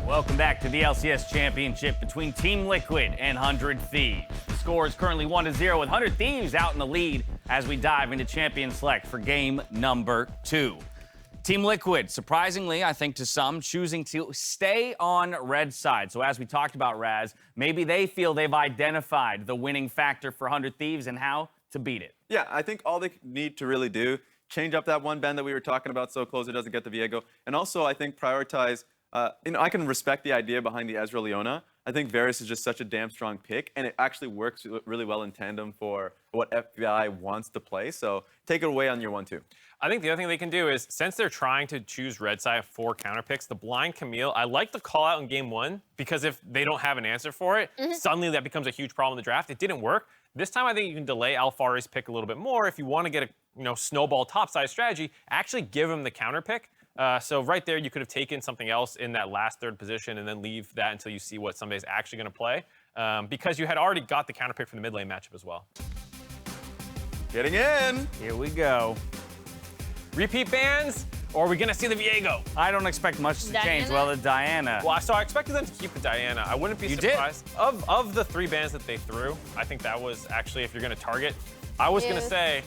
Welcome back to the LCS Championship between Team Liquid and 100 Thieves. The score is currently 1-0 with 100 Thieves out in the lead as we dive into Champion Select for game number 2. Team Liquid, surprisingly, I think to some, choosing to stay on red side. So as we talked about, Raz, maybe they feel they've identified the winning factor for 100 Thieves and how to beat it. Yeah, I think all they need to really do, change up that one ban that we were talking about so Closer doesn't get the Viego. And also, I think prioritize, I can respect the idea behind the Ezreal Leona. I think Varus is just such a damn strong pick, and it actually works really well in tandem for what FBI wants to play. So take it away on your 1-2. I think the other thing they can do is, since they're trying to choose red side for counter picks, the blind Camille, I like the call out in game 1, because if they don't have an answer for it, suddenly that becomes a huge problem in the draft. It didn't work. This time I think you can delay Alphari's pick a little bit more. If you want to get a snowball topside strategy, actually give him the counter pick. So right there, you could have taken something else in that last third position and then leave that until you see what somebody's actually going to play, because you had already got the counter pick from the mid lane matchup as well. Getting in. Here we go. Repeat bans, or are we going to see the Viego? I don't expect much to change. Well, the Diana. Well, so I expected them to keep the Diana. I wouldn't be surprised. Of the 3 bans that they threw, I think that was actually, if you're going to target, I was going to say,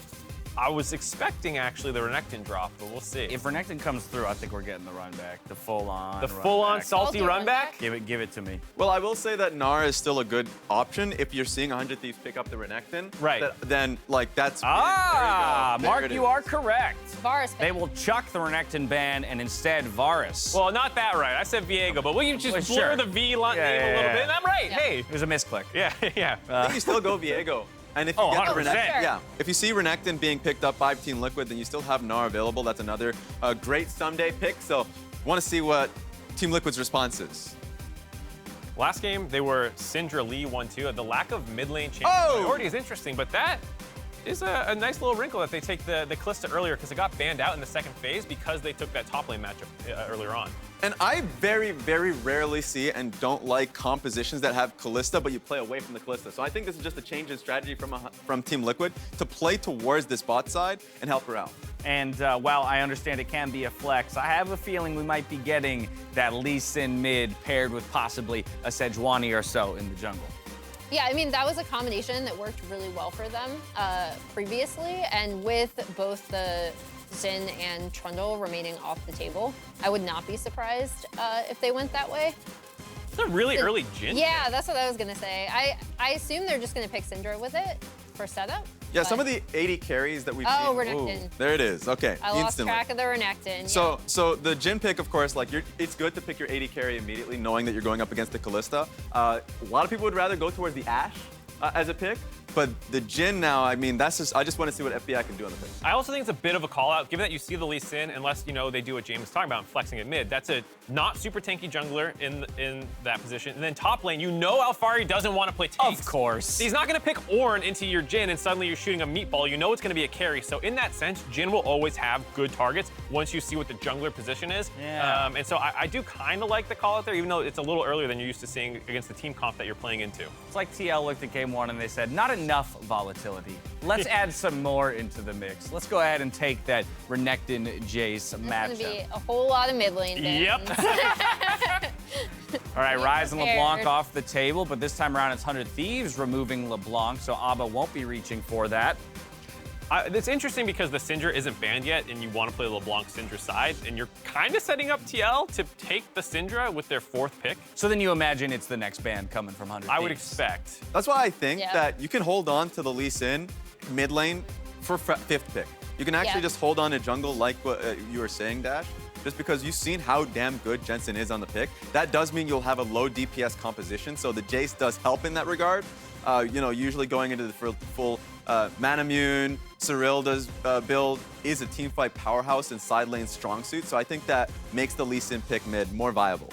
I was expecting actually the Renekton drop, but we'll see. If Renekton comes through, I think we're getting the run back, the full-on. The full-on salty run back. Give it to me. Well, I will say that Nara is still a good option if you're seeing 100 Thieves pick up the Renekton. Right. Then that's. Mark, you are correct. Varus. They will chuck the Renekton ban and instead Varus. Well, not that right. I said Viego, but will you just blur the V name a little bit? I'm right. Yeah. Hey. It was a misclick. Yeah, yeah. I think you still go Viego. And if you get the 100%. Renekton, yeah, if you see Renekton being picked up by Team Liquid, then you still have Nara available. That's another great someday pick. So, want to see what Team Liquid's response is. Last game, they were Syndra Lee 1-2. The lack of mid lane champion priority is interesting, but that is a nice little wrinkle that they take the Kalista earlier, because it got banned out in the second phase because they took that top lane matchup earlier on. And I very, very rarely see and don't like compositions that have Kalista, but you play away from the Kalista. So I think this is just a change in strategy from Team Liquid to play towards this bot side and help her out. And while I understand it can be a flex, I have a feeling we might be getting that Lee Sin mid paired with possibly a Sejuani or so in the jungle. Yeah, I mean, that was a combination that worked really well for them previously, and with both the Xin and Trundle remaining off the table, I would not be surprised if they went that way. It's a really early Jhin. Yeah, that's what I was gonna say. I assume they're just gonna pick Syndra with it for setup. Yeah, some of the 80 carries that we've seen. Oh, Renekton. Ooh, there it is. Okay, I lost instantly. track of the Renekton. So the Jhin pick, of course, like it's good to pick your 80 carry immediately, knowing that you're going up against the Kalista. A lot of people would rather go towards the Ashe as a pick. But the Jhin now, I mean, I just want to see what FBI can do on the pick. I also think it's a bit of a call-out, given that you see the Lee Sin, unless, they do what James is talking about, flexing it mid. That's a not super tanky jungler in that position. And then top lane, Alphari doesn't want to play tanks. Of course. He's not going to pick Ornn into your Jhin, and suddenly you're shooting a meatball. You know it's going to be a carry. So in that sense, Jhin will always have good targets once you see what the jungler position is. Yeah. And so I do kind of like the call-out there, even though it's a little earlier than you're used to seeing against the team comp that you're playing into. It's like TL looked at game 1 and they said, not enough volatility. Let's add some more into the mix. Let's go ahead and take that Renekton Jace matchup. It's gonna be a whole lot of mid lane bans. Yep. All right, Ryze and prepared. LeBlanc off the table, but this time around it's 100 Thieves removing LeBlanc, so Abba won't be reaching for that. It's interesting because the Syndra isn't banned yet, and you want to play LeBlanc Syndra side, and you're kind of setting up TL to take the Syndra with their 4th pick. So then you imagine it's the next ban coming from 100 Thieves. I would expect. That's why I think that you can hold on to the Lee Sin mid lane for 5th pick. You can actually just hold on to jungle like what you were saying, Dash, just because you've seen how damn good Jensen is on the pick. That does mean you'll have a low DPS composition, so the Jace does help in that regard. Usually going into the full Manamune, Cyrilda's build is a teamfight powerhouse and side lane strong suit, so I think that makes the Lee Sin pick mid more viable.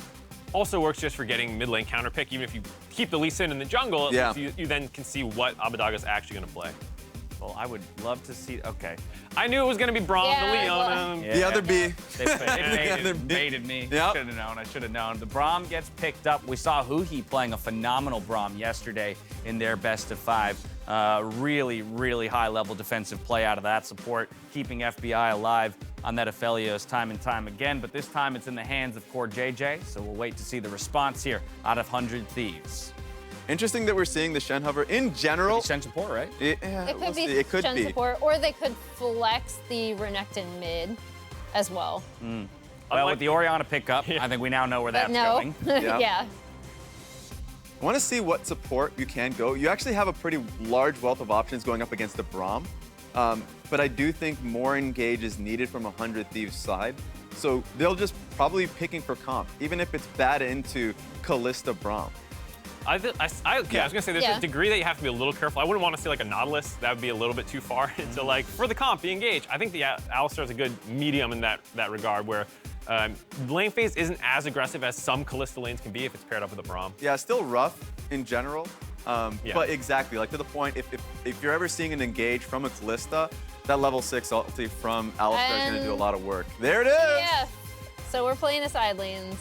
Also works just for getting mid lane counter pick. Even if you keep the Lee Sin in the jungle, at least you then can see what Abadaga's actually going to play. Well, I would love to see. Okay. I knew it was going to be Braum, Yeah, the Leona. The other B. They baited me. Yep. Should have known. I should have known. The Braum gets picked up. We saw Huhi playing a phenomenal Braum yesterday in their best of 5. Really, really high-level defensive play out of that support, keeping FBI alive on that Aphelios time and time again. But this time it's in the hands of Core JJ, so we'll wait to see the response here out of 100 Thieves. Interesting that we're seeing the Shen hover in general. Shen support, right? Yeah, It we'll could be see. It could Shen be. support, or they could flex the Renekton mid as well. Well, with the Orianna pickup, I think we now know where that's going. Yeah. Yeah. I want to see what support you can go. You actually have a pretty large wealth of options going up against the Braum, but I do think more engage is needed from 100 Thieves side. So they'll just probably be picking for comp, even if it's bad into Kalista Braum. I was gonna say there's a degree that you have to be a little careful. I wouldn't want to see like a Nautilus. That would be a little bit too far into like for the comp, be engaged. I think the Alistar is a good medium in that regard, where lane phase isn't as aggressive as some Kalista lanes can be if it's paired up with a Braum. Yeah, still rough in general, but exactly like to the point. If you're ever seeing an engage from a Kalista, that level 6 ulti from Alistar is gonna do a lot of work. There it is. Yeah. So we're playing the side lanes.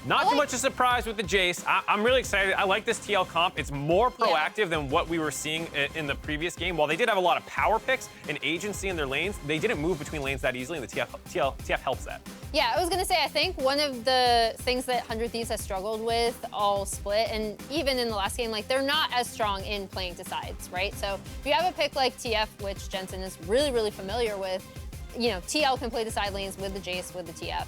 Not too much of a surprise with the Jace. I'm really excited. I like this TL comp. It's more proactive than what we were seeing in the previous game. While they did have a lot of power picks and agency in their lanes, they didn't move between lanes that easily, and the TF helps that. Yeah, I was gonna say, I think one of the things that 100 Thieves has struggled with all split, and even in the last game, like they're not as strong in playing to sides, right? So if you have a pick like TF, which Jensen is really, really familiar with, you know, TL can play the side lanes with the Jace, with the TF.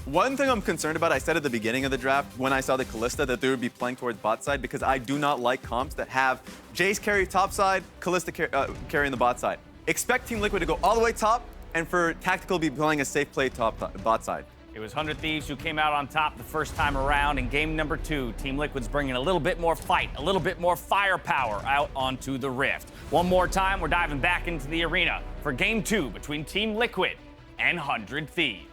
One thing I'm concerned about, I said at the beginning of the draft when I saw the Kalista that they would be playing towards bot side, because I do not like comps that have Jace carry top side, Kalista carrying the bot side. Expect Team Liquid to go all the way top, and for Tactical to be playing a safe play bot side. It was 100 Thieves who came out on top the first time around. In game number 2, Team Liquid's bringing a little bit more fight, a little bit more firepower out onto the Rift. One more time, we're diving back into the arena for game 2 between Team Liquid and 100 Thieves.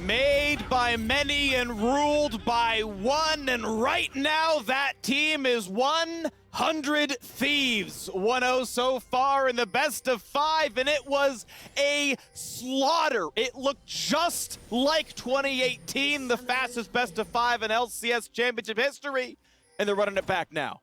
Made by many and ruled by one, and right now that team is 100 Thieves. 1-0 so far in the best of 5, and it was a slaughter. It looked just like 2018, the fastest best of 5 in LCS Championship history, and they're running it back now.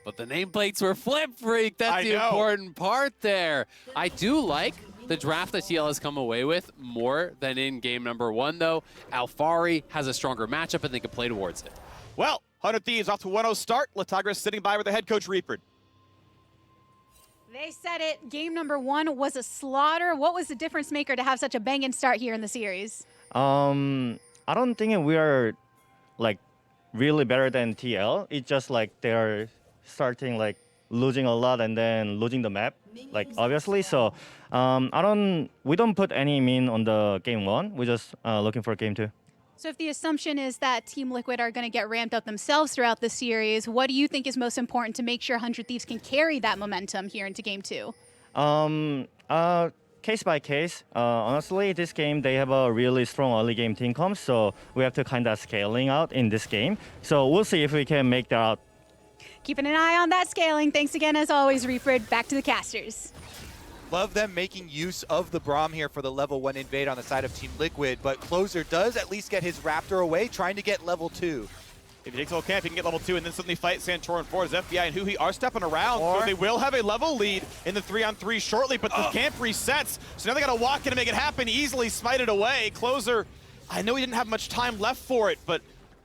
But the nameplates were flip freak. That's the important part there. I do like the draft that TL has come away with more than in game number 1, though. Alfari has a stronger matchup, and they can play towards it. Well, 100 Thieves off to 1-0 start. Latagra sitting by with the head coach Reapered. They said it. Game number 1 was a slaughter. What was the difference maker to have such a banging start here in the series? I don't think we are like really better than TL. It's just like they are starting like losing a lot and then losing the map, like obviously. So we don't put any mean on the game 1. We're just looking for game 2. So if the assumption is that Team Liquid are going to get ramped up themselves throughout the series, what do you think is most important to make sure 100 Thieves can carry that momentum here into game 2? Case by case. Honestly, this game, they have a really strong early game team comp, so we have to kind of scaling out in this game. So we'll see if we can make that out. Keeping an eye on that scaling. Thanks again, as always, Reapered. Back to the casters. Love them making use of the Braum here for the level 1 invade on the side of Team Liquid, but Closer does at least get his Raptor away, trying to get level 2. If he takes a whole camp, he can get level 2 and then suddenly fight Santorin 4 as FBI and Huhi are stepping around. So they will have a level lead in the 3-on-3 shortly, but the camp resets. So now they gotta walk in and make it happen, easily smite it away. Closer, I know he didn't have much time left for it, but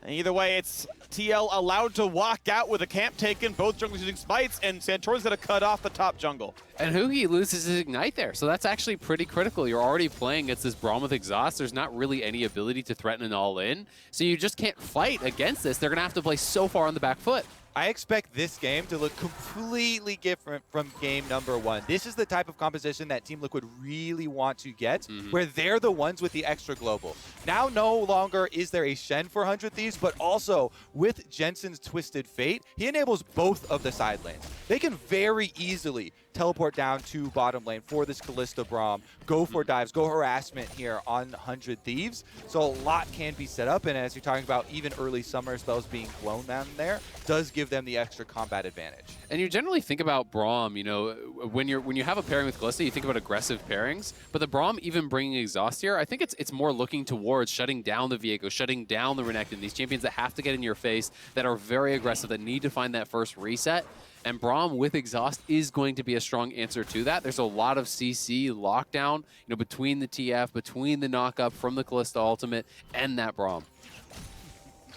either way, it's TL allowed to walk out with a camp taken, both junglers using smites, and Santorin's gonna cut off the top jungle. And Hugi loses his Ignite there, so that's actually pretty critical. You're already playing against this Braum with Exhaust. There's not really any ability to threaten an all-in, so you just can't fight against this. They're gonna have to play so far on the back foot. I expect this game to look completely different from game number 1. This is the type of composition that Team Liquid really want to get, where they're the ones with the extra global. Now, no longer is there a Shen for 100 Thieves, but also with Jensen's Twisted Fate, he enables both of the side lanes. They can very easily teleport down to bottom lane for this Kalista Braum, go for dives, go harassment here on 100 Thieves. So a lot can be set up, and as you're talking about, even early summer spells being blown down there does give them the extra combat advantage. And you generally think about Braum, you know, when you have a pairing with Kalista, you think about aggressive pairings. But the Braum even bringing Exhaust here, I think it's more looking towards shutting down the Viego, shutting down the Renekton, these champions that have to get in your face, that are very aggressive, that need to find that first reset. And Braum with Exhaust is going to be a strong answer to that. There's a lot of CC lockdown, you know, between the TF, between the knock-up from the Kalista ultimate, and that Braum.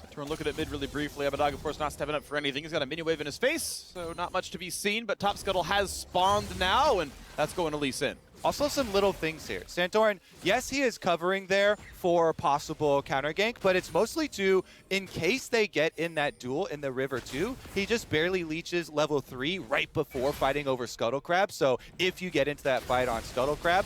Turn looking at mid really briefly. Abadag, of course, not stepping up for anything. He's got a mini wave in his face, so not much to be seen. But Top Scuttle has spawned now, and that's going to Lee Sin. Also, some little things here. Santorin, yes, he is covering there for possible counter gank, but it's mostly to, in case they get in that duel in the river too, he just barely leeches level 3 right before fighting over Scuttle Crab. So if you get into that fight on Scuttle Crab,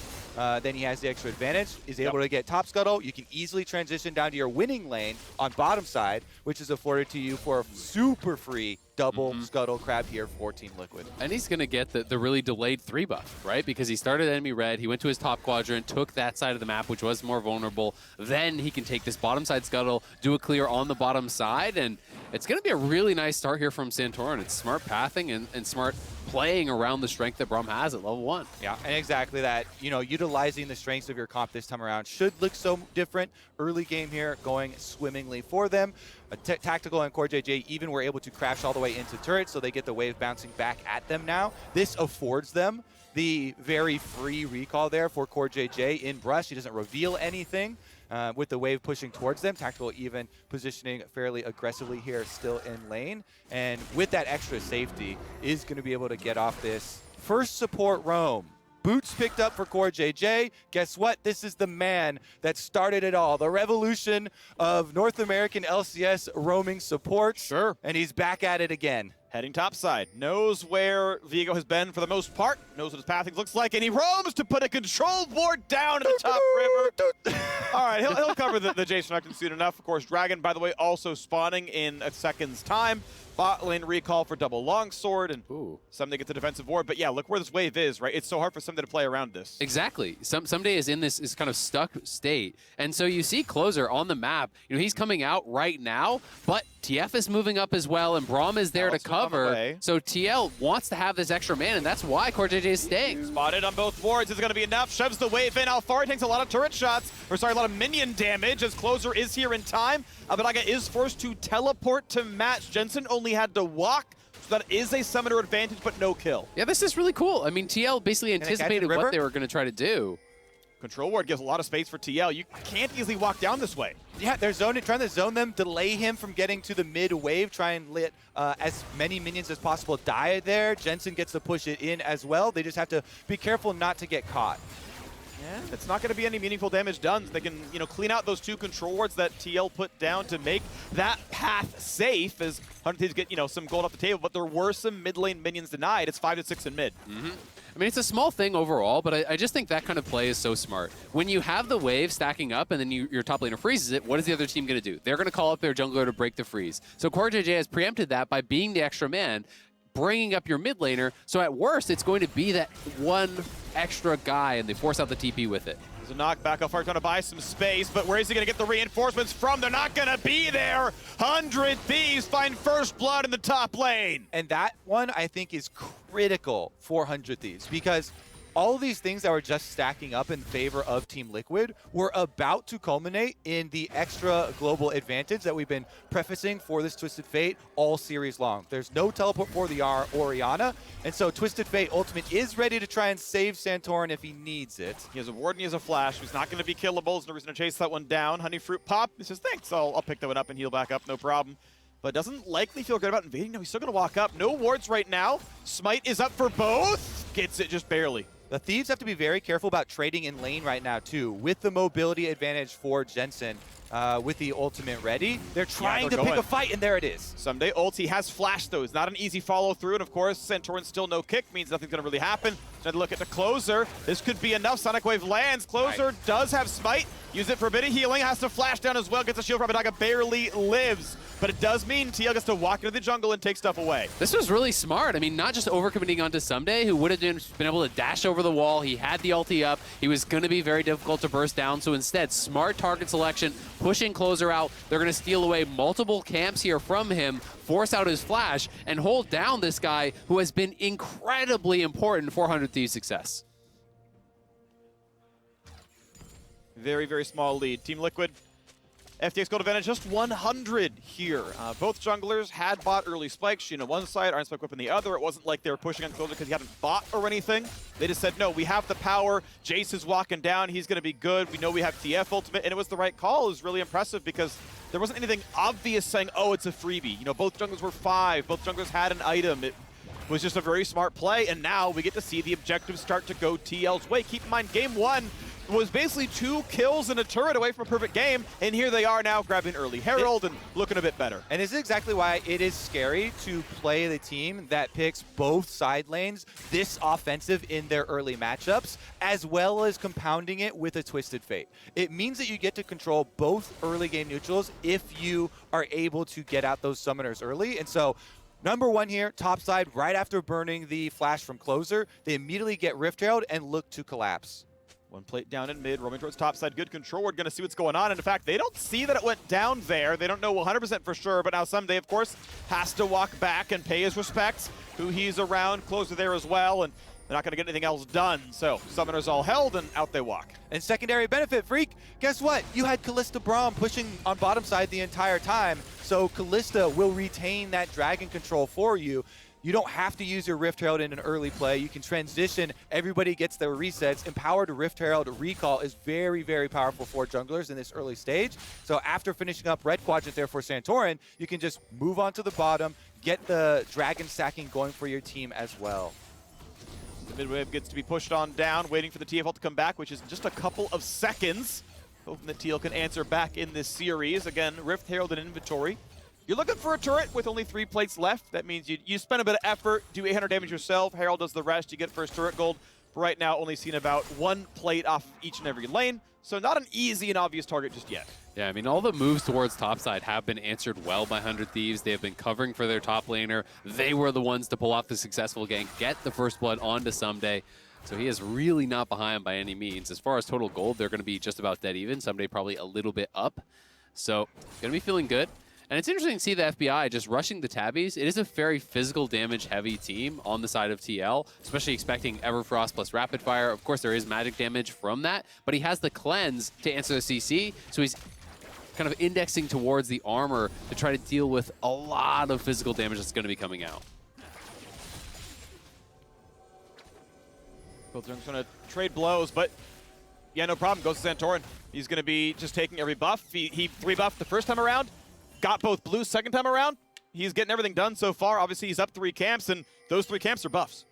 then he has the extra advantage, is able to get top Scuttle. You can easily transition down to your winning lane on bottom side, which is afforded to you for a super free double Scuttle Crab here for Team Liquid. And he's going to get the really delayed 3 buff, right? Because he started enemy red, he went to his top quadrant, took that side of the map, which was more vulnerable. Then he can take this bottom side Scuttle, do a clear on the bottom side, and it's going to be a really nice start here from Santorin. It's smart pathing and smart playing around the strength that Braum has at level 1. Yeah, and exactly that. You know, utilizing the strengths of your comp this time around should look so different. Early game here going swimmingly for them. Tactical and Core JJ even were able to crash all the way into turrets, so they get the wave bouncing back at them now. This affords them the very free recall there for Core JJ in Brush. He doesn't reveal anything. With the wave pushing towards them, Tactical even positioning fairly aggressively here still in lane. And with that extra safety, is going to be able to get off this first support roam. Boots picked up for Core JJ. Guess what? This is the man that started it all. The revolution of North American LCS roaming support. Sure. And he's back at it again. Heading topside. Knows where Viego has been for the most part. Knows what his pathing looks like. And he roams to put a control board down in the top river. All right, he'll cover the Jason Arkin soon enough. Of course, Dragon, by the way, also spawning in a second's time. Bot lane recall for double longsword, and Someday gets the defensive ward. But yeah, look where this wave is, right? It's so hard for Someday to play around this. Exactly. Someday is in this kind of stuck state. And so you see Closer on the map. You know, he's coming out right now, but TF is moving up as well, and Braum is there to cover. So TL wants to have this extra man, and that's why Core JJ is staying. Spotted on both wards. Is going to be enough. Shoves the wave in. Alfari takes a lot of turret shots, or sorry, a lot of minion damage as Closer is here in time. Abadaga is forced to teleport to match. Jensen only had to walk, so that is a summoner advantage, but no kill. Yeah, this is really cool. I mean, TL basically anticipated what they were going to try to do. Control ward gives a lot of space for TL. You can't easily walk down this way. Yeah, they're trying to zone them, delay him from getting to the mid wave, try and let as many minions as possible die there. Jensen gets to push it in as well. They just have to be careful not to get caught. Yeah, it's not going to be any meaningful damage done. They can, you know, clean out those 2 control wards that TL put down to make that path safe as 100 Thieves get, you know, some gold off the table. But there were some mid lane minions denied. It's 5 to 6 in mid. I mean, it's a small thing overall, but I just think that kind of play is so smart. When you have the wave stacking up and then your top laner freezes it, what is the other team going to do? They're going to call up their jungler to break the freeze. So Core JJ has preempted that by being the extra man, bringing up your mid laner. So at worst, it's going to be that one extra guy, and they force out the TP with it. There's a knockback. Alfari trying to buy some space, but where is he going to get the reinforcements from? They're not going to be there. 100 Thieves find first blood in the top lane. And that one, I think, is critical for 100 Thieves, because all of these things that were just stacking up in favor of Team Liquid were about to culminate in the extra global advantage that we've been prefacing for this Twisted Fate all series long. There's no teleport for the Orianna, and so Twisted Fate Ultimate is ready to try and save Santorin if he needs it. He has a ward and he has a flash. He's not going to be killable. There's no reason to chase that one down. Honey Fruit Pop, he says, thanks, I'll pick that one up and heal back up, no problem. But doesn't likely feel good about invading. No, he's still going to walk up. No wards right now. Smite is up for both. Gets it just barely. The Thieves have to be very careful about trading in lane right now, too. With the mobility advantage for Jensen, with the ultimate ready. They're trying to pick a fight, and there it is. Someday ulti has flash, though. It's not an easy follow-through, and of course, Santorin's still no kick, means nothing's going to really happen. Trying to look at the Closer. This could be enough. Sonic Wave lands. Closer does have Smite. Use it for a bit of healing. Has to flash down as well. Gets a shield from Abadaga. Barely lives. But it does mean TL gets to walk into the jungle and take stuff away. This was really smart. I mean, not just overcommitting onto Someday, who would have been able to dash over the wall. He had the ulti up. He was going to be very difficult to burst down. So instead, smart target selection, pushing Closer out. They're going to steal away multiple camps here from him, force out his flash, and hold down this guy who has been incredibly important for 100 Thieves' success. Very, very small lead. Team Liquid, FTX gold advantage, just 100 here. Both junglers had bought early spikes. Shin on one side, Iron Spike Whip on the other. It wasn't like they were pushing on Closer because he hadn't bought or anything. They just said, no, we have the power. Jace is walking down. He's going to be good. We know we have TF ultimate, and it was the right call. It was really impressive because there wasn't anything obvious saying, oh, it's a freebie. You know, both junglers were 5. Both junglers had an item. It was just a very smart play, and now we get to see the objectives start to go TL's way. Keep in mind, game 1 was basically 2 kills and a turret away from a perfect game, and here they are now grabbing early Herald and looking a bit better. And this is exactly why it is scary to play the team that picks both side lanes this offensive in their early matchups, as well as compounding it with a Twisted Fate. It means that you get to control both early game neutrals if you are able to get out those summoners early. And so number 1 here, top side, right after burning the flash from Closer, they immediately get Rift Herald and look to collapse. One plate down in mid, roaming towards top side. Good control. We're going to see what's going on. And in fact, they don't see that it went down there. They don't know 100% for sure. But now Someday, of course, has to walk back and pay his respects. Who he's around, Closer there as well. And they're not going to get anything else done. So Summoners all held, and out they walk. And secondary benefit, Freak, guess what? You had Kalista Braum pushing on bottom side the entire time. So Kalista will retain that dragon control for you. You don't have to use your Rift Herald in an early play. You can transition. Everybody gets their resets. Empowered Rift Herald recall is very, very powerful for junglers in this early stage. So after finishing up red quadrant there for Santorin, you can just move on to the bottom, get the dragon stacking going for your team as well. The mid wave gets to be pushed on down, waiting for the TFL to come back, which is just a couple of seconds. Hoping that TL can answer back in this series. Again, Rift Herald in inventory. You're looking for a turret with only 3 plates left. That means you spend a bit of effort, do 800 damage yourself. Herald does the rest. You get first turret gold. But right now, only seen about 1 plate off each and every lane. So not an easy and obvious target just yet. Yeah, I mean, all the moves towards topside have been answered well by 100 Thieves. They have been covering for their top laner. They were the ones to pull off the successful gank, get the first blood onto Someday. So he is really not behind by any means. As far as total gold, they're going to be just about dead even. Someday probably a little bit up. So going to be feeling good. And it's interesting to see the FBI just rushing the tabbies. It is a very physical damage heavy team on the side of TL, especially expecting Everfrost plus Rapid Fire. Of course, there is magic damage from that, but he has the cleanse to answer the CC, so he's kind of indexing towards the armor to try to deal with a lot of physical damage that's going to be coming out. Both are going to trade blows, but yeah, no problem. Goes to Santorin. He's going to be just taking every buff. He 3-buffed the first time around. Got both blues second time around. He's getting everything done so far. Obviously, he's up 3 camps, and those 3 camps are buffs.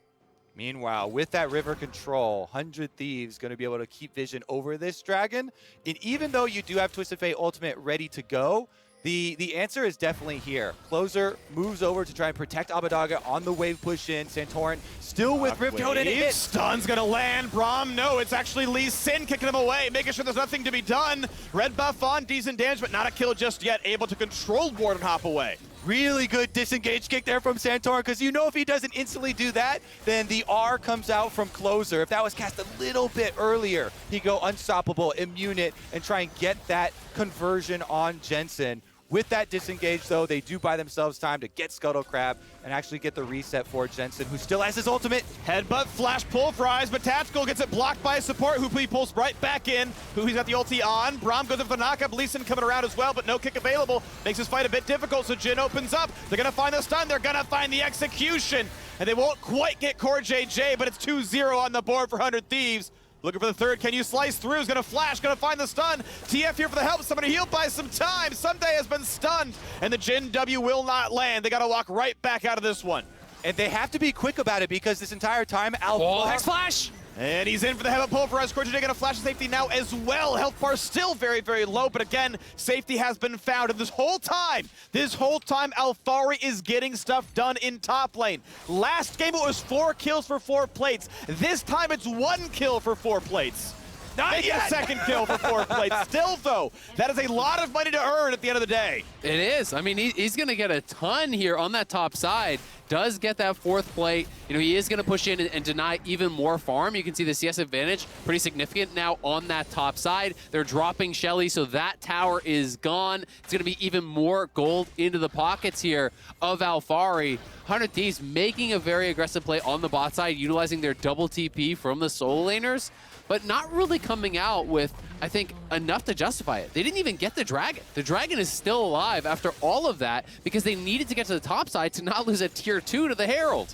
Meanwhile, with that river control, 100 Thieves going to be able to keep vision over this dragon. And even though you do have Twisted Fate Ultimate ready to go, the answer is definitely here. Closer moves over to try and protect Abadaga on the wave push in. Santorin still with Rift Herald and it hits. Stun's gonna land. Braum, no, it's actually Lee Sin kicking him away, making sure there's nothing to be done. Red buff on, decent damage, but not a kill just yet. Able to control ward and hop away. Really good disengage kick there from Santorin, because you know if he doesn't instantly do that, then the R comes out from Closer. If that was cast a little bit earlier, he'd go unstoppable, immune it, and try and get that conversion on Jensen. With that disengage, though, they do buy themselves time to get Scuttle Crab and actually get the reset for Jensen, who still has his ultimate. Headbutt, flash, pulverize, but Tactical gets it blocked by his support, who he pulls right back in, who he's got the ulti on. Braum goes up for the knockup, Lee Sin coming around as well, but no kick available. Makes his fight a bit difficult, so Jin opens up. They're going to find the stun, they're going to find the execution, and they won't quite get Core JJ, but it's 2-0 on the board for 100 Thieves. Looking for the third. Can you slice through? Is going to flash. Going to find the stun. TF here for the help. Somebody heal by some time. Someday has been stunned. And the Jin W will not land. They got to walk right back out of this one. And they have to be quick about it because this entire time, Hex Flash! And he's in for the head-up pulverize. Corjay getting a flash of safety now as well. Health bar still very, very low, but again, safety has been found. And this whole time, Alphari is getting stuff done in top lane. Last game, it was 4 kills for 4 plates. This time, it's 1 kill for 4 plates. Not yet. A second kill for 4 plates. Still, though, that is a lot of money to earn at the end of the day. It is. I mean, he's going to get a ton here on that top side. Does get that 4th plate. You know, he is going to push in and deny even more farm. You can see the CS advantage pretty significant now on that top side. They're dropping Shelly, so that tower is gone. It's going to be even more gold into the pockets here of Alphari. 100 Thieves making a very aggressive play on the bot side, utilizing their double TP from the solo laners, but not really coming out with, I think, enough to justify it. They didn't even get the Dragon. The Dragon is still alive after all of that because they needed to get to the top side to not lose a tier 2 to the Herald.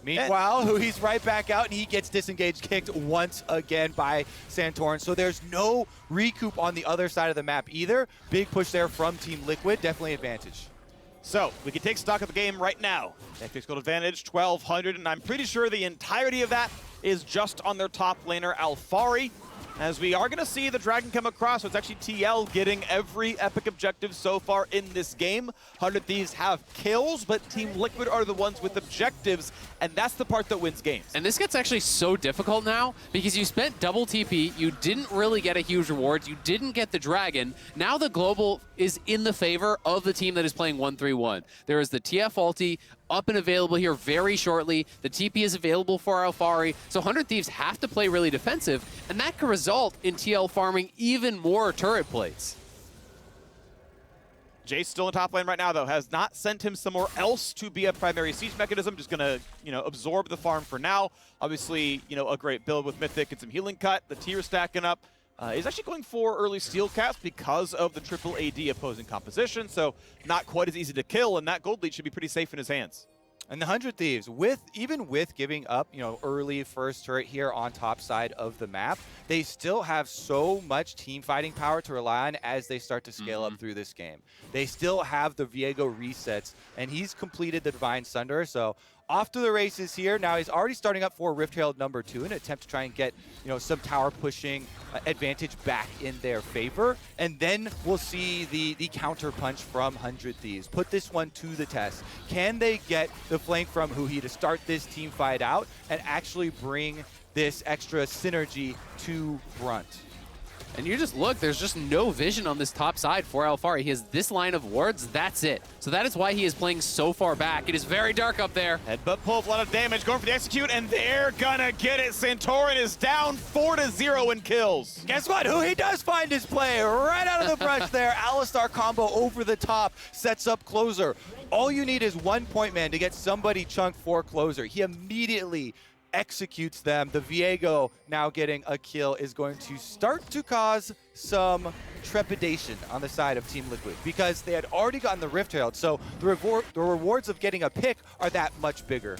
Meanwhile, he's right back out, and he gets disengaged kicked once again by Santorin. So there's no recoup on the other side of the map either. Big push there from Team Liquid, definitely advantage. So we can take stock of the game right now. Netflix gold advantage, 1,200, and I'm pretty sure the entirety of that is just on their top laner, Alphari. As we are going to see the Dragon come across, so it's actually TL getting every epic objective so far in this game. 100 Thieves have kills, but Team Liquid are the ones with objectives, and that's the part that wins games. And this gets actually so difficult now because you spent double TP, you didn't really get a huge reward, you didn't get the Dragon. Now the global is in the favor of the team that is playing 1-3-1. There is the TF ulti up and available here very shortly. The TP is available for Alphari, so 100 Thieves have to play really defensive, and that could result in TL farming even more turret plates. Jay's still in top lane right now, though. Has not sent him somewhere else to be a primary siege mechanism. Just gonna, absorb the farm for now. Obviously, a great build with Mythic and some healing cut. The tier stacking up. He's actually going for early steel caps because of the triple AD opposing composition, so not quite as easy to kill, and that gold lead should be pretty safe in his hands. And the 100 Thieves, even with giving up, early first turret here on top side of the map, they still have so much team fighting power to rely on as they start to scale up through this game. They still have the Viego resets, and he's completed the Divine Sunder, so off to the races here. Now he's already starting up for Rift Herald number 2 in an attempt to try and get, some tower pushing advantage back in their favor. And then we'll see the counter punch from 100 Thieves. Put this one to the test. Can they get the flank from Huhi to start this team fight out and actually bring this extra synergy to Brunt? And you just look, there's just no vision on this top side for Alphari. He has this line of wards, that's it. So that is why he is playing so far back. It is very dark up there. Headbutt pull, a lot of damage, going for the execute, and they're gonna get it. Santorin is down 4-0 in kills. Guess what? Huhi does find his play right out of the brush there. Alistar combo over the top, sets up Closer. All you need is 1 point, man, to get somebody chunked for Closer. He immediately executes them. The Viego now getting a kill is going to start to cause some trepidation on the side of Team Liquid because they had already gotten the Rift Herald, so the rewards of getting a pick are that much bigger.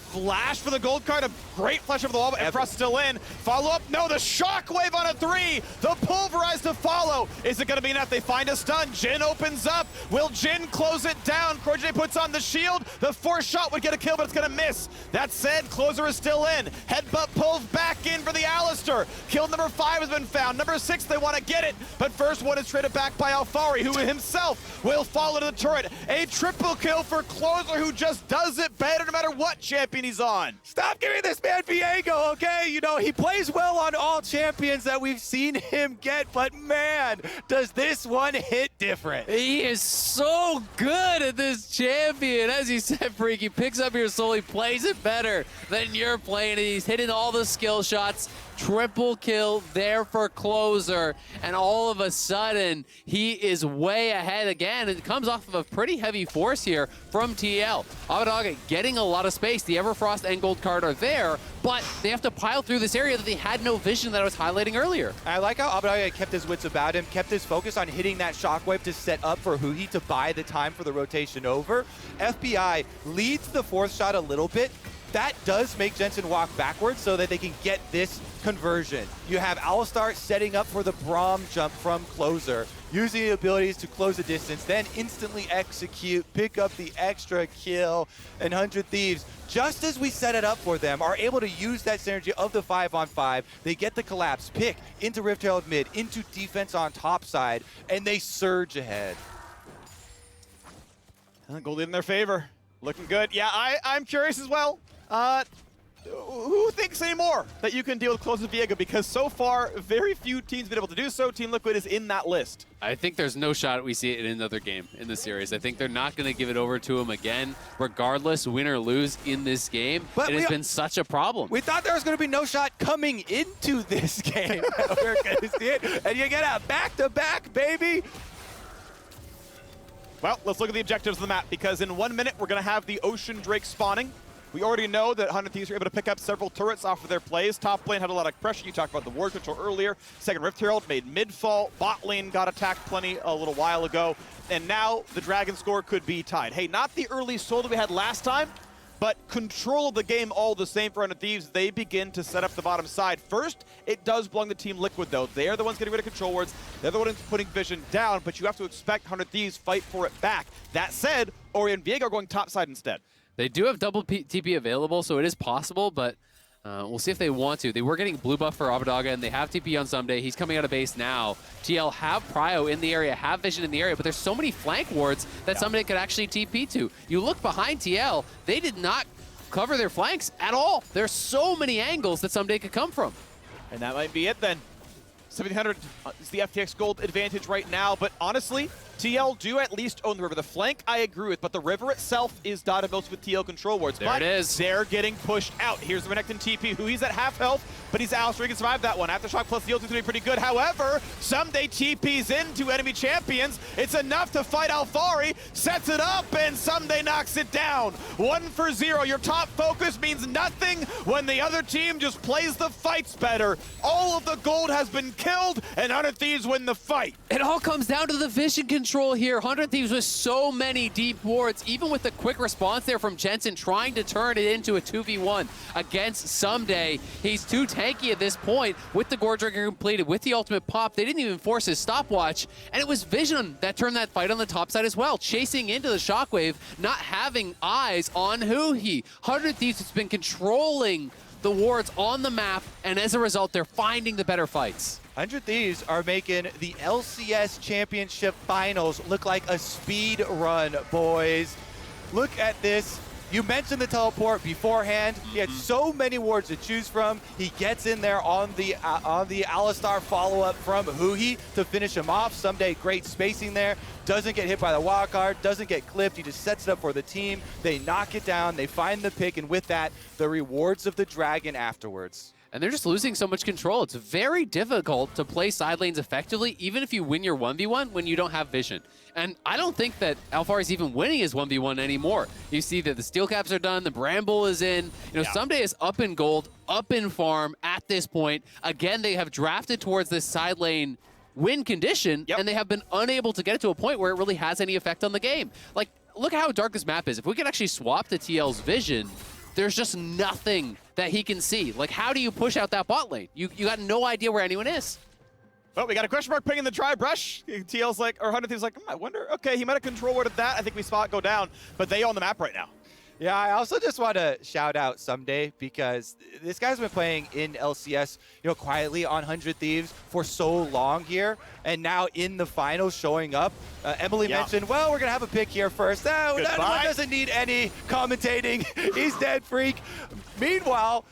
Flash for the gold card, a great flash over the wall, and Frost still in. Follow up, no, the shockwave on a 3. The pulverize to follow. Is it gonna be enough? They find a stun. Jhin opens up. Will Jhin close it down? Corjay puts on the shield. The 4th shot would get a kill, but it's gonna miss. That said, Closer is still in. Headbutt pulls back in for the Alistar. Kill number 5 has been found. Number 6, they wanna get it, but first one is traded back by Alphari, who himself will fall into the turret. A triple kill for Closer, who just does it better no matter what champion he's on. Stop giving this man Viego, okay? He plays well on all champions that we've seen him get, but man, does this one hit different. He is so good at this champion. As you said, Freaky, picks up your soul, he plays it better than you're playing it. He's hitting all the skill shots. Triple kill there for Closer, and all of a sudden, he is way ahead again. It comes off of a pretty heavy force here from TL. Abadaga getting a lot of space. The Everfrost and Gold card are there, but they have to pile through this area that they had no vision that I was highlighting earlier. I like how Abadaga kept his wits about him, kept his focus on hitting that shockwave to set up for Huhi to buy the time for the rotation over. FBI leads the 4th shot a little bit, that does make Jensen walk backwards so that they can get this conversion. You have Alistar setting up for the Braum jump from closer, using the abilities to close the distance, then instantly execute, pick up the extra kill, and 100 Thieves, just as we set it up for them, are able to use that synergy of the 5-on-5. They get the collapse, pick into Rift Herald mid, into defense on top side, and they surge ahead. Gold in their favor. Looking good. Yeah, I'm curious as well. Who thinks anymore that you can deal with Close Viega? Because so far, very few teams have been able to do so. Team Liquid is in that list. I think there's no shot we see it in another game in the series. I think they're not going to give it over to him again, regardless, win or lose in this game. But it has been such a problem. We thought there was going to be no shot coming into this game. We're going to see it, and you get a back-to-back, baby. Well, let's look at the objectives of the map, because in 1 minute, we're going to have the Ocean Drake spawning. We already know that 100 Thieves were able to pick up several turrets off of their plays. Top lane had a lot of pressure. You talked about the ward control earlier. Second Rift Herald made mid-fall. Bot lane got attacked plenty a little while ago. And now the Dragon score could be tied. Hey, not the early soul that we had last time, but control of the game all the same for 100 Thieves. They begin to set up the bottom side. First, it does belong to Team Liquid, though. They are the ones getting rid of control wards. They're the ones putting Vision down, but you have to expect 100 Thieves fight for it back. That said, Ori and Viego are going top side instead. They do have double TP available, so it is possible, but we'll see if they want to. They were getting blue buff for Abadaga, and they have TP on Someday. He's coming out of base now. TL have Prio in the area, have Vision in the area, but there's so many flank wards that Someday could actually TP to. You look behind TL, they did not cover their flanks at all. There's so many angles that Someday could come from. And that might be it then. 1700 is the FTX gold advantage right now, but honestly, TL do at least own the river. The flank I agree with, but the river itself is dotted most with TL control wards. There it is. They're getting pushed out. Here's the Renekton TP, who he's at half health, but he's Alistar. He can survive that one. Aftershock plus the ult is going to be pretty good. However, Someday TPs into enemy champions. It's enough to fight Alfari, sets it up, and Someday knocks it down. 1-for-0. Your top focus means nothing when the other team just plays the fights better. All of the gold has been killed, and 100 Thieves win the fight. It all comes down to the vision control here. 100 Thieves with so many deep wards, even with the quick response there from Jensen trying to turn it into a 2v1 against Someday. He's too tanky at this point with the Gore Drinker completed, with the ultimate pop. They didn't even force his stopwatch, and it was Vision that turned that fight on the top side as well, chasing into the Shockwave, not having eyes on Huhi. 100 Thieves has been controlling the wards on the map, and as a result, they're finding the better fights. 100 Thieves are making the LCS Championship Finals look like a speed run, boys. Look at this. You mentioned the teleport beforehand. He had so many wards to choose from. He gets in there on the Alistar follow-up from Huhi to finish him off. Someday great spacing there. Doesn't get hit by the wild card, doesn't get clipped. He just sets it up for the team. They knock it down, they find the pick, and with that, the rewards of the Dragon afterwards. And they're just losing so much control. It's very difficult to play side lanes effectively, even if you win your 1v1 when you don't have vision. And I don't think that Alfari is even winning his 1v1 anymore. You see that the steel caps are done, the Bramble is in. You know, Someday is up in gold, up in farm at this point. Again, they have drafted towards this side lane win condition, and they have been unable to get it to a point where it really has any effect on the game. Like, look at how dark this map is. If we could actually swap to TL's vision, there's just nothing that he can see. Like, how do you push out that bot lane? You got no idea where anyone is. Oh, we got a question mark ping in the dry brush. TL's like, or 100 Thieves like, I wonder, okay, he might have control worded that. I think we saw it go down, but they own the map right now. Yeah, I also just want to shout out Someday, because this guy's been playing in LCS, you know, quietly on 100 Thieves for so long here, and now in the finals showing up. Emily mentioned, well, we're going to have a pick here first. That one doesn't need any commentating. He's dead, freak. Meanwhile,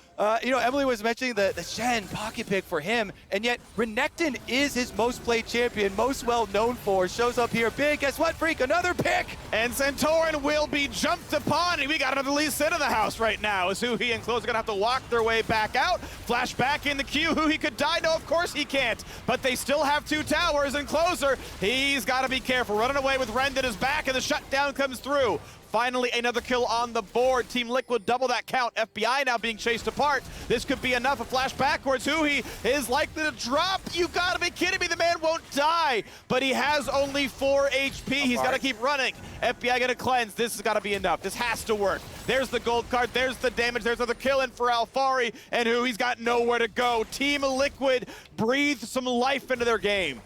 you know, Emily was mentioning the Shen pocket pick for him, and yet Renekton is his most played champion, most well known for. Shows up here big. Guess what, freak? Another pick! And Santorin will be jumped upon, and we got another Lee Sin in the house right now. As Huhi and Close are going to have to walk their way back out. Flash back in the queue. Huhi could die. No, of course he can't. But they still have two towers, and Closer, he's got to be careful. Running away with Ren at his back, and the shutdown comes through. Finally, another kill on the board. Team Liquid double that count. FBI now being chased apart. This could be enough. A flash backwards. Huhi is likely to drop. You gotta be kidding me. The man won't die, but he has only 4 HP. He's gotta keep running. FBI gonna cleanse. This has gotta be enough. This has to work. There's the gold card. There's the damage. There's another kill in for Alfari, and Huhi's got nowhere to go. Team Liquid breathe some life into their game.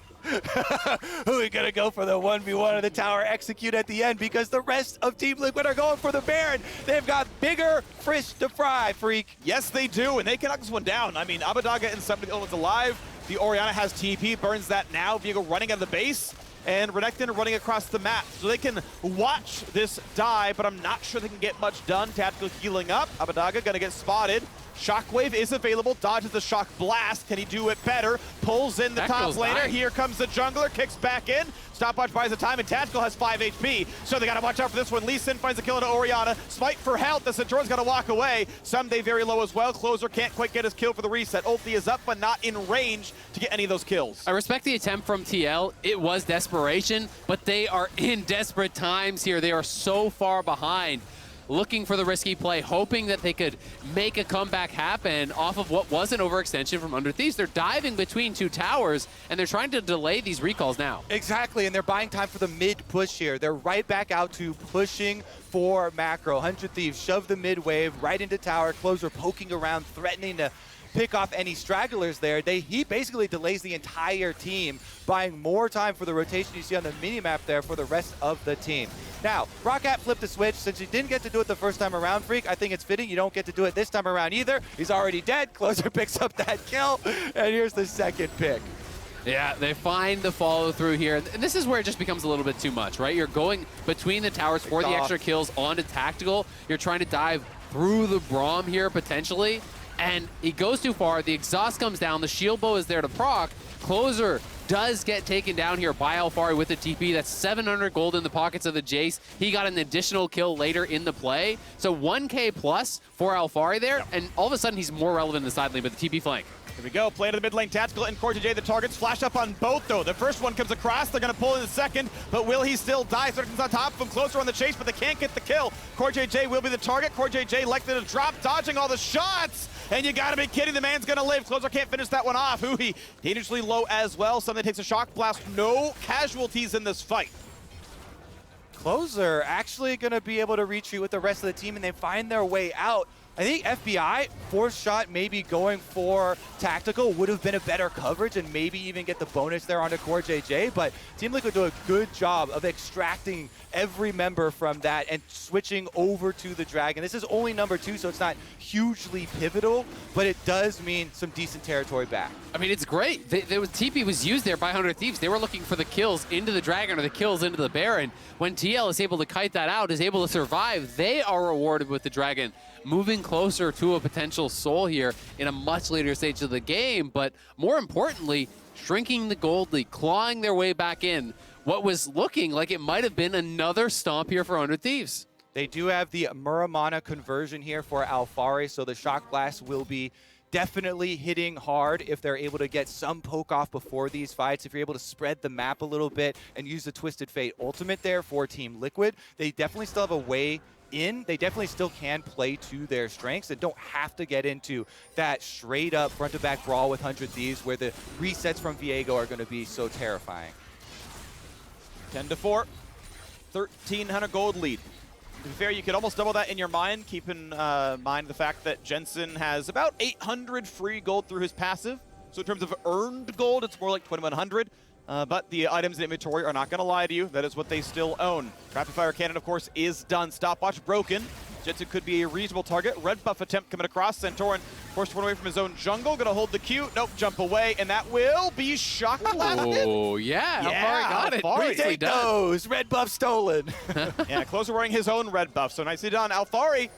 Who are gonna go for the 1v1 of the tower, execute at the end, because the rest of Team Liquid are going for the Baron. They've got bigger fish to fry, Freak. Yes, they do, and they can knock this one down. I mean, Abadaga and somebody else alive. The Orianna has TP, burns that now. Viego running out of the base, and Renekton running across the map. So they can watch this die, but I'm not sure they can get much done. Tactical healing up. Abadaga gonna get spotted. Shockwave is available, dodges the shock blast. Can he do it better? Pulls in the top laner. Here comes the jungler, kicks back in. Stopwatch buys the time, and Tactical has 5 HP, so they gotta watch out for this one. Lee Sin finds a kill into Orianna. Smite for health, the Centaur's gotta walk away. Someday very low as well. Closer can't quite get his kill for the reset. Ulti is up, but not in range to get any of those kills. I respect the attempt from TL. It was desperation, but they are in desperate times here. They are so far behind, looking for the risky play, hoping that they could make a comeback happen off of what was an overextension from Under Thieves. They're diving between 2 towers, and they're trying to delay these recalls now. Exactly, and they're buying time for the mid push here. They're right back out to pushing for macro. 100 Thieves shove the mid wave right into tower. Closer poking around, threatening to pick off any stragglers there. He basically delays the entire team, buying more time for the rotation you see on the minimap there for the rest of the team. Now, Roccat flipped the switch. Since he didn't get to do it the first time around, Freak, I think it's fitting you don't get to do it this time around either. He's already dead. Closer picks up that kill, and here's the second pick. Yeah, they find the follow through here. And this is where it just becomes a little bit too much, right? You're going between the towers for the extra kills onto Tactical. You're trying to dive through the Braum here, potentially. And he goes too far. The exhaust comes down. The shield bow is there to proc. Closer does get taken down here by Alfari with the TP. That's 700 gold in the pockets of the Jace. He got an additional kill later in the play. So 1K plus for Alfari there. And all of a sudden, he's more relevant in the side lane, but the TP flank. Here we go, play to the mid lane. Tactical and CoreJJ, the targets flash up on both, though. The first one comes across, they're gonna pull in the second, but will he still die? Certain's on top of him, Closer on the chase, but they can't get the kill. CoreJJ will be the target. CoreJJ likely to drop, dodging all the shots, and you gotta be kidding, the man's gonna live. Closer can't finish that one off. Huhi dangerously low as well. Somebody takes a shock blast. No casualties in this fight. Closer actually gonna be able to retreat with the rest of the team, and they find their way out. I think FBI, fourth shot, maybe going for Tactical would have been a better coverage and maybe even get the bonus there onto CoreJJ, but Team Liquid do a good job of extracting every member from that and switching over to the Dragon. This is only number 2, so it's not hugely pivotal, but it does mean some decent territory back. I mean, it's great. TP was used there by 100 Thieves. They were looking for the kills into the Dragon or the kills into the Baron. When TL is able to kite that out, is able to survive, they are rewarded with the Dragon, moving closer to a potential soul here in a much later stage of the game, but more importantly, shrinking the gold lead, clawing their way back in. What was looking like it might have been another stomp here for 100 Thieves. They do have the Muramana conversion here for Alfari, so the Shock Blast will be definitely hitting hard if they're able to get some poke off before these fights. If you're able to spread the map a little bit and use the Twisted Fate ultimate there for Team Liquid, they definitely still have a way in. They definitely still can play to their strengths and don't have to get into that straight up front to back brawl with 100 Thieves where the resets from Viego are going to be so terrifying. 10-4, 1,300 gold lead. To be fair, you could almost double that in your mind. Keep in mind the fact that Jensen has about 800 free gold through his passive. So in terms of earned gold, it's more like 2,100. But the items in inventory are not going to lie to you. That is what they still own. Rapid Fire Cannon, of course, is done. Stopwatch broken. Jensen could be a reasonable target. Red buff attempt coming across. Centauran forced one away from his own jungle. Going to hold the Q. Nope, jump away. And that will be shock blasted. Oh, yeah. Alfari got it. Alfari. Take those. Red buff stolen. Yeah, Closer wearing his own red buff. So nicely done. Alfari,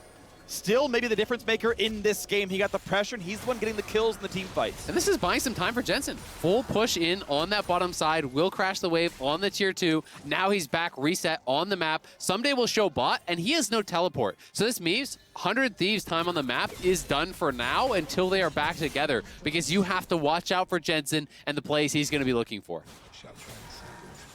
still maybe the difference maker in this game. He got the pressure, and he's the one getting the kills in the team fights. And this is buying some time for Jensen. Full push in on that bottom side, will crash the wave on the tier 2. Now he's back reset on the map. Someday will show bot, and he has no teleport. So this means 100 Thieves time on the map is done for now until they are back together, because you have to watch out for Jensen and the plays he's going to be looking for.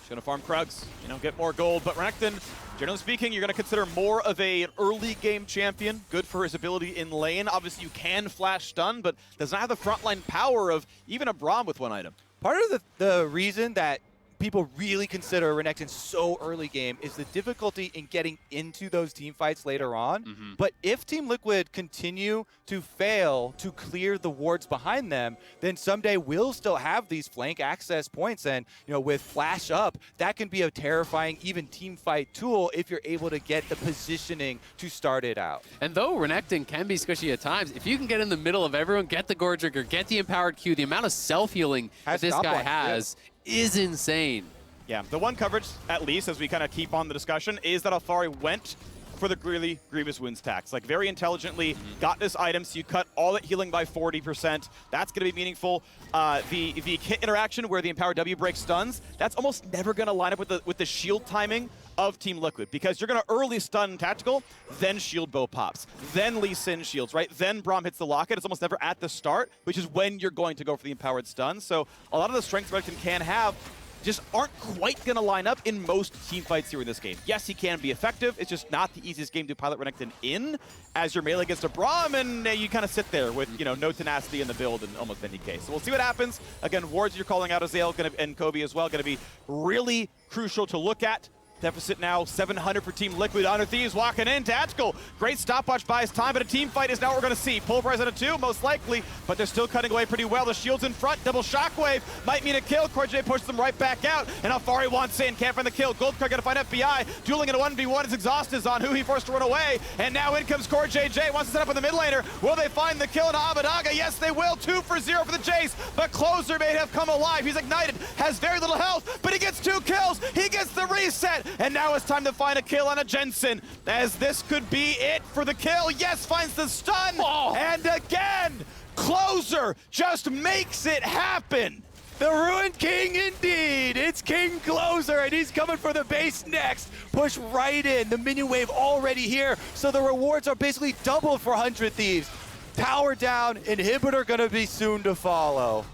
He's going to farm Krugs, get more gold. But Renekton, generally speaking, you're going to consider more of an early game champion. Good for his ability in lane. Obviously, you can flash stun, but does not have the frontline power of even a Braum with one item. Part of the reason that people really consider Renekton so early game is the difficulty in getting into those team fights later on. But if Team Liquid continue to fail to clear the wards behind them, then someday we'll still have these flank access points. And, with flash up, that can be a terrifying even team fight tool if you're able to get the positioning to start it out. And though Renekton can be squishy at times, if you can get in the middle of everyone, get the Gore Trigger, get the Empowered Q, the amount of self-healing that this guy has is insane. Yeah, the one coverage, at least, as we kind of keep on the discussion, is that Alphari went for the really grievous wounds tax. Like, very intelligently got this item, so you cut all that healing by 40%. That's going to be meaningful. The hit interaction where the Empowered W breaks stuns, that's almost never going to line up with the shield timing of Team Liquid, because you're going to early stun Tactical, then shield bow pops, then Lee Sin shields, right? Then Braum hits the locket. It's almost never at the start, which is when you're going to go for the Empowered stun. So a lot of the strengths Renekton can have just aren't quite going to line up in most team fights here in this game. Yes, he can be effective. It's just not the easiest game to pilot Renekton in as your melee against a Braum, and you kind of sit there with, no tenacity in the build and almost any case. So we'll see what happens. Again, wards you're calling out, Azael and Kobe as well, going to be really crucial to look at. Deficit now 700 for Team Liquid. 100 Thieves walking in. Tactical. Great stopwatch buys time, but a team fight is now what we're going to see. Pulverize on a 2, most likely, but they're still cutting away pretty well. The shield's in front. Double shockwave might mean a kill. Corjay pushes them right back out, and Alphari wants in. Can't find the kill. Goldcard going to find FBI. Dueling in a 1v1. His exhaust is on. Who he forced to run away, and now in comes CoreJJ. Wants to set up in the mid laner. Will they find the kill in Abadaga? Yes, they will. 2 for 0 for the chase, but Closer may have come alive. He's ignited. Has very little health, but he gets 2 kills. He gets the reset, and now it's time to find a kill on a Jensen, as this could be it for the kill. Yes, finds the stun, and again, Closer just makes it happen. The Ruined King indeed. It's King Closer, and he's coming for the base next. Push right in. The minion wave already here, so the rewards are basically doubled for 100 Thieves. Tower down, Inhibitor gonna be soon to follow.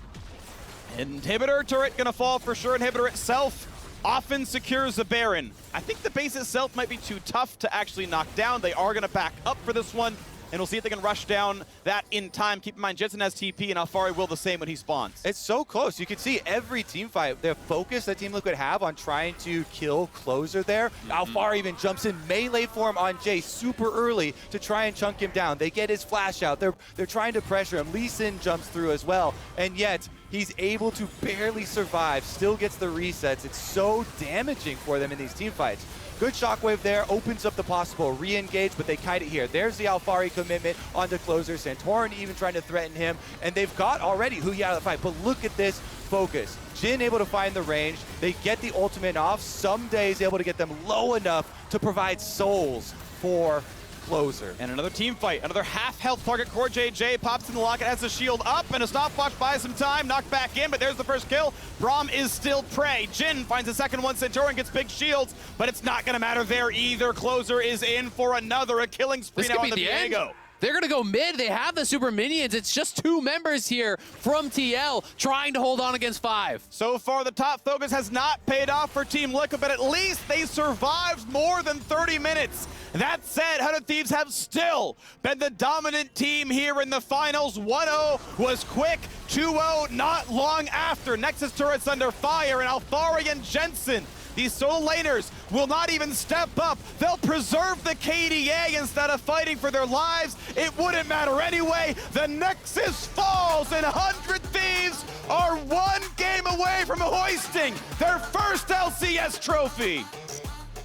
Inhibitor turret gonna fall for sure. Inhibitor itself often secures the Baron. I think the base itself might be too tough to actually knock down. They are going to back up for this one, and we'll see if they can rush down that in time. Keep in mind, Jensen has TP, and Alphari will the same when he spawns. It's so close. You can see every team fight, the focus that Team Liquid have on trying to kill Closer there. Alphari even jumps in melee form on Jay super early to try and chunk him down. They get his flash out. They're trying to pressure him. Lee Sin jumps through as well, and yet he's able to barely survive, still gets the resets. It's so damaging for them in these team fights. Good shockwave there, opens up the possible re-engage, but they kite it here. There's the Alphari commitment onto Closer. Santorin even trying to threaten him, and they've got already Hui out of the fight. But look at this focus. Jhin able to find the range. They get the ultimate off. Someday is able to get them low enough to provide souls for Closer. And another team fight, another half health target. CoreJJ pops in the locket, has the shield up, and a stopwatch buys some time. Knocked back in, but there's the first kill. Braum is still prey. Jhin finds the second one. Santorin gets big shields, but it's not going to matter there either. Closer is in for a killing spree now on the Viego. They're going to go mid. They have the super minions. It's just 2 members here from TL trying to hold on against 5. So far, the top focus has not paid off for Team Liquid, but at least they survived more than 30 minutes. That said, 100 Thieves have still been the dominant team here in the finals. 1-0 was quick, 2-0 not long after. Nexus turrets under fire, and Alphari and Jensen, these solo laners, will not even step up. They'll preserve the KDA instead of fighting for their lives. It wouldn't matter anyway. The Nexus falls, and 100 Thieves are 1 game away from hoisting their first LCS trophy.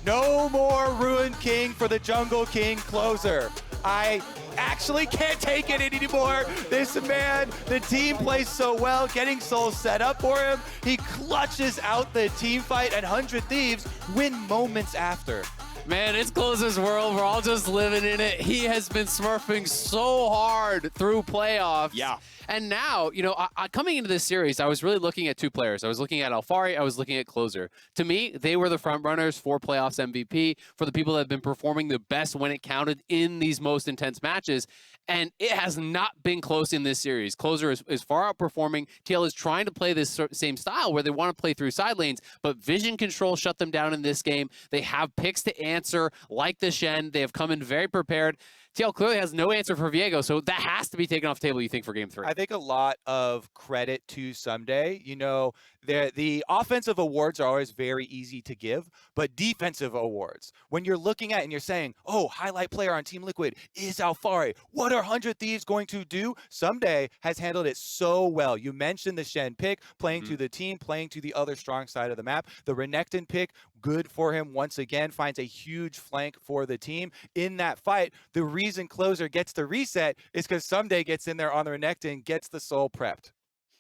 No more Ruined King for the Jungle King Closer. I actually can't take it anymore. This man, the team plays so well, getting souls set up for him. He clutches out the team fight, and 100 Thieves win moments after. Man, it's Closer's world. We're all just living in it. He has been smurfing so hard through playoffs. Yeah. And now, you know, coming into this series, I was really looking at two players. I was looking at Alfari. I was looking at Closer. To me, they were the front runners for playoffs MVP, for the people that have been performing the best when it counted in these most intense matches. And it has not been close in this series. Closer is far outperforming. TL is trying to play this same style where they want to play through side lanes, but vision control shut them down in this game. They have picks to answer, like the Shen. They have come in very prepared. TL clearly has no answer for Viego, so that has to be taken off the table, you think, for Game 3. I think a lot of credit to Someday. You know, the offensive awards are always very easy to give, but defensive awards, when you're looking at and you're saying, oh, highlight player on Team Liquid is Alfari. What are 100 Thieves going to do? Someday has handled it so well. You mentioned the Shen pick, playing to the team, playing to the other strong side of the map. The Renekton pick, good for him once again, finds a huge flank for the team. In that fight, the reason Closer gets the reset is because Someday gets in there on the Renekton, gets the soul prepped.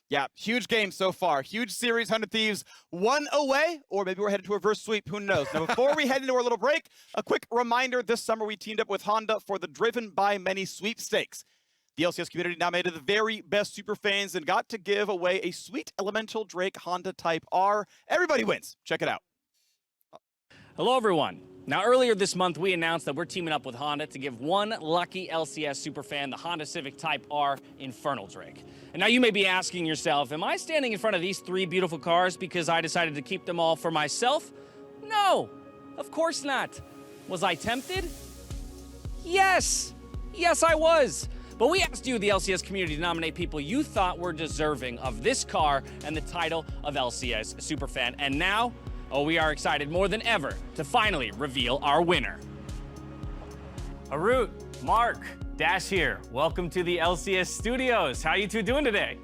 Yeah, huge game so far. Huge series, 100 Thieves, one away, or maybe we're headed to a reverse sweep. Who knows? Now, before we head into our little break, a quick reminder, this summer we teamed up with Honda for the Driven by Many sweepstakes. The LCS community nominated the very best super fans and got to give away a sweet Elemental Drake Honda Type R. Everybody wins. Check it out. Hello, everyone. Now, earlier this month, we announced that we're teaming up with Honda to give one lucky LCS superfan the Honda Civic Type R Infernal Drake. And now you may be asking yourself, am I standing in front of these three beautiful cars because I decided to keep them all for myself? No, of course not. Was I tempted? Yes. Yes, I was. But we asked you, the LCS community, to nominate people you thought were deserving of this car and the title of LCS Superfan. And now, oh, we are excited more than ever to finally reveal our winner. Harut, Mark, Dash here. Welcome to the LCS studios. How are you two doing today?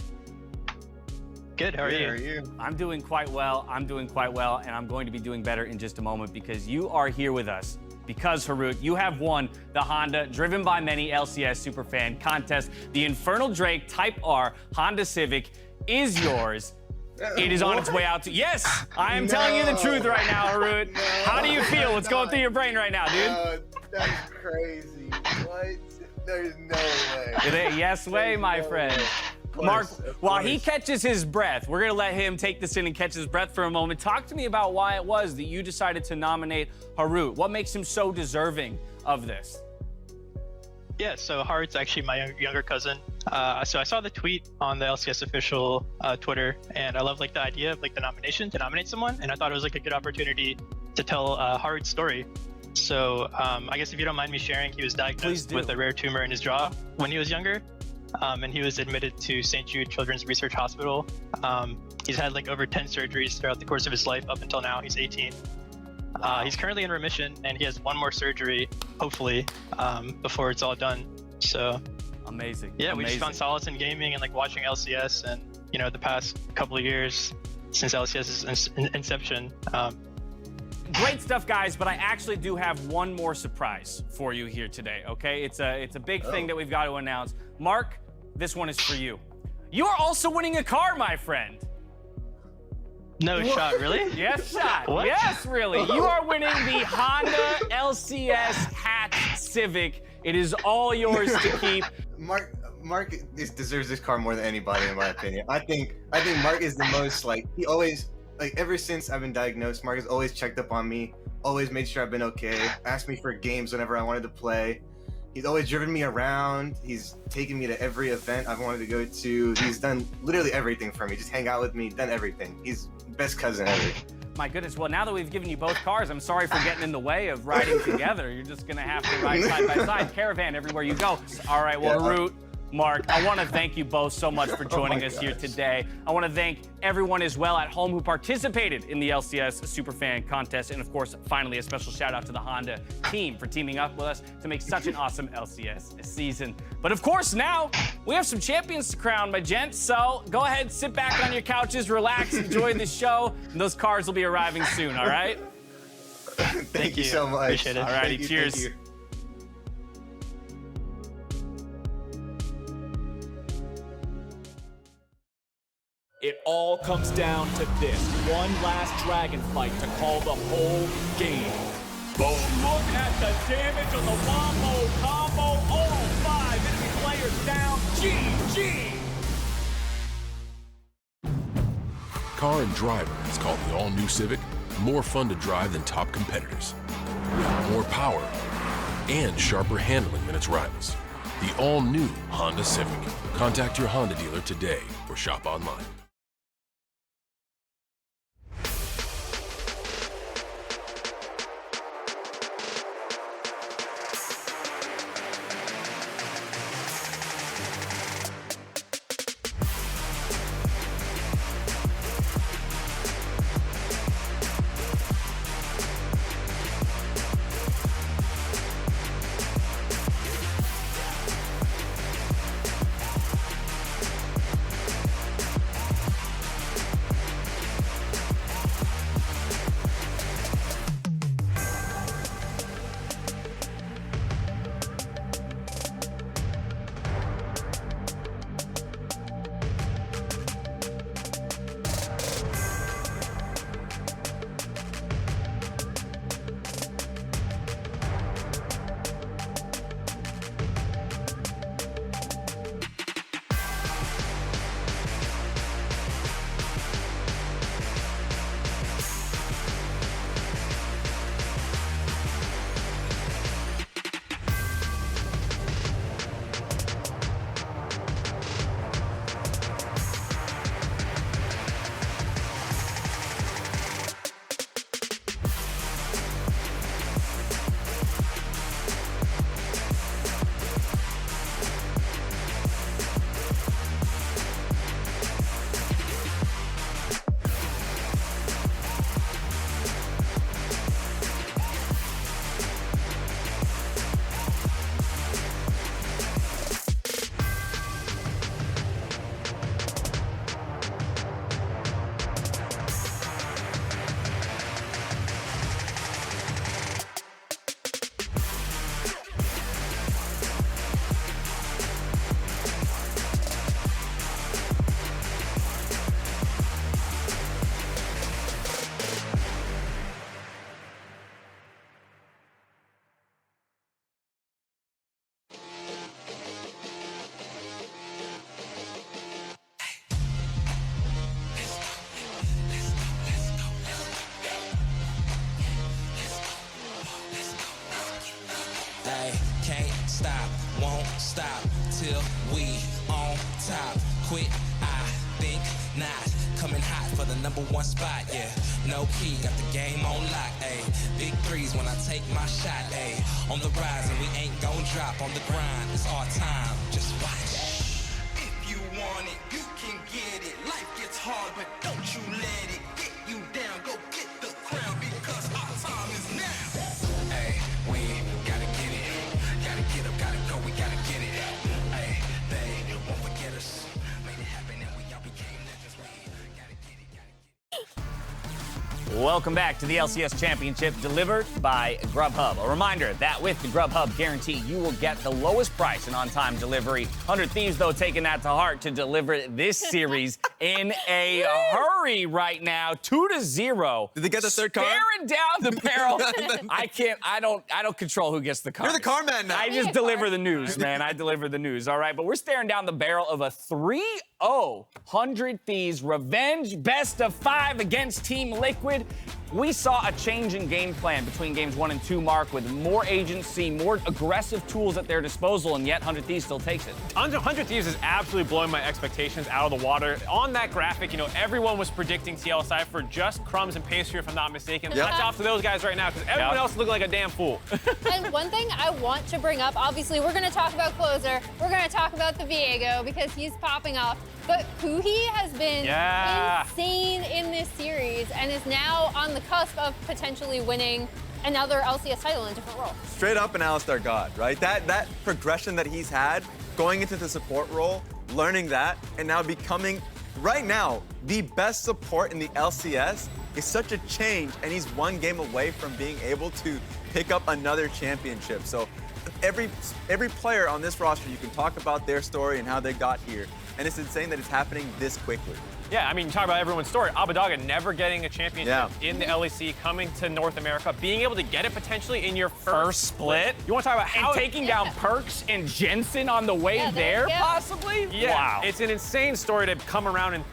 Good, how are you? I'm doing quite well. And I'm going to be doing better in just a moment because you are here with us. Because, Harut, you have won the Honda Driven by Many LCS Superfan contest. The Infernal Drake Type R Honda Civic is yours. It is on its way out to... Yes, I am telling you the truth right now, Harut. No, How do you feel? What's going through your brain right now, dude? That's crazy. What? There's no way. It ain't yes way, my friend. Mark, while he catches his breath, we're going to let him take this in and catch his breath for a moment. Talk to me about why it was that you decided to nominate Harut. What makes him so deserving of this? Yeah, so Harut's actually my younger cousin. So I saw the tweet on the LCS official Twitter, and I love like the idea of like the nomination to nominate someone, and I thought it was like a good opportunity to tell Harut's story. So I guess if you don't mind me sharing, he was diagnosed with a rare tumor in his jaw when he was younger, and he was admitted to St. Jude Children's Research Hospital. He's had like over 10 surgeries throughout the course of his life up until now. He's 18. He's currently in remission, and he has one more surgery, hopefully, before it's all done. So amazing. Yeah, we've just found solace in gaming and like watching LCS, and you know, the past couple of years since LCS's inception. Great stuff, guys, but I actually do have one more surprise for you here today, okay? It's a big thing that we've got to announce. Mark, this one is for you. You are also winning a car, my friend. No shot, really? Yes, shot. What? Yes, really. You are winning the Honda LCS Hatch Civic. It is all yours to keep. Mark deserves this car more than anybody, in my opinion. I think Mark is the most, like, he always, like, ever since I've been diagnosed, Mark has always checked up on me, always made sure I've been okay, asked me for games whenever I wanted to play. He's always driven me around. He's taken me to every event I've wanted to go to. He's done literally everything for me. Just hang out with me, done everything. He's best cousin ever. My goodness, well, now that we've given you both cars, I'm sorry for getting in the way of riding together. You're just gonna have to ride side by side, caravan everywhere you go. All right, well, Harut, Mark, I want to thank you both so much for joining us here today. I want to thank everyone as well at home who participated in the LCS Superfan contest. And of course, finally, a special shout out to the Honda team for teaming up with us to make such an awesome LCS season. But of course, now we have some champions to crown, my gents. So go ahead, sit back on your couches, relax, enjoy the show. And those cars will be arriving soon, all right? Thank you so much. Appreciate it. All righty, cheers. Thank you. It all comes down to this one last dragon fight to call the whole game. Boom, look at the damage on the Wombo combo. All 5 enemy players down. GG. Car and Driver is called the all-new Civic, more fun to drive than top competitors. More power and sharper handling than its rivals. The all-new Honda Civic. Contact your Honda dealer today or shop online. stop, won't stop till we on top. Quit, I think not. Coming hot for the #1 spot, yeah. No key, got the game on lock, ayy. Big threes when I take my shot, ayy. On the rise and we ain't gon' drop. On the grind, it's our time, just watch. If you want it, you can get it. Life gets hard, but don't you let it get you down. Go get the crown because our time is now. Ayy, we gotta get it. Gotta get up, gotta go, we gotta get it. Ayy, they won't forget us. Made it happen and we all became legends. We gotta get it, gotta get it. Welcome back to the LCS Championship, delivered by Grubhub. A reminder that with the Grubhub guarantee, you will get the lowest price and on-time delivery. 100 Thieves, though, taking that to heart to deliver this series in a hurry right now, 2-0. Did they get the third car? Staring down the barrel. I don't control who gets the car. You're the car man now. I just deliver the news, man. I deliver the news, all right? But we're staring down the barrel of a 3-0 100 Thieves revenge best of 5 against Team Liquid. We saw a change in game plan between games 1 and 2, Mark, with more agency, more aggressive tools at their disposal, and yet 100 Thieves still takes it. 100 Thieves is absolutely blowing my expectations out of the water. On that graphic, you know, everyone was predicting TLSI for just crumbs and pastry, if I'm not mistaken. Yep. Hats off to those guys right now, because everyone else looked like a damn fool. And one thing I want to bring up, obviously, we're going to talk about Closer. We're going to talk about the Viego because he's popping off. But Kuhi has been insane in this series and is now on the cusp of potentially winning another LCS title in a different role. Straight up an Alistar God, right? That progression that he's had, going into the support role, learning that, and now becoming, right now, the best support in the LCS is such a change, and he's one game away from being able to pick up another championship. So every player on this roster, you can talk about their story and how they got here. And it's insane that it's happening this quickly. Yeah, I mean, you talk about everyone's story. Abadaga never getting a championship in the LEC, coming to North America, being able to get it potentially in your first split. You want to talk about how taking down Perks and Jensen on the way there, possibly? Yeah, wow. It's an insane story to come around and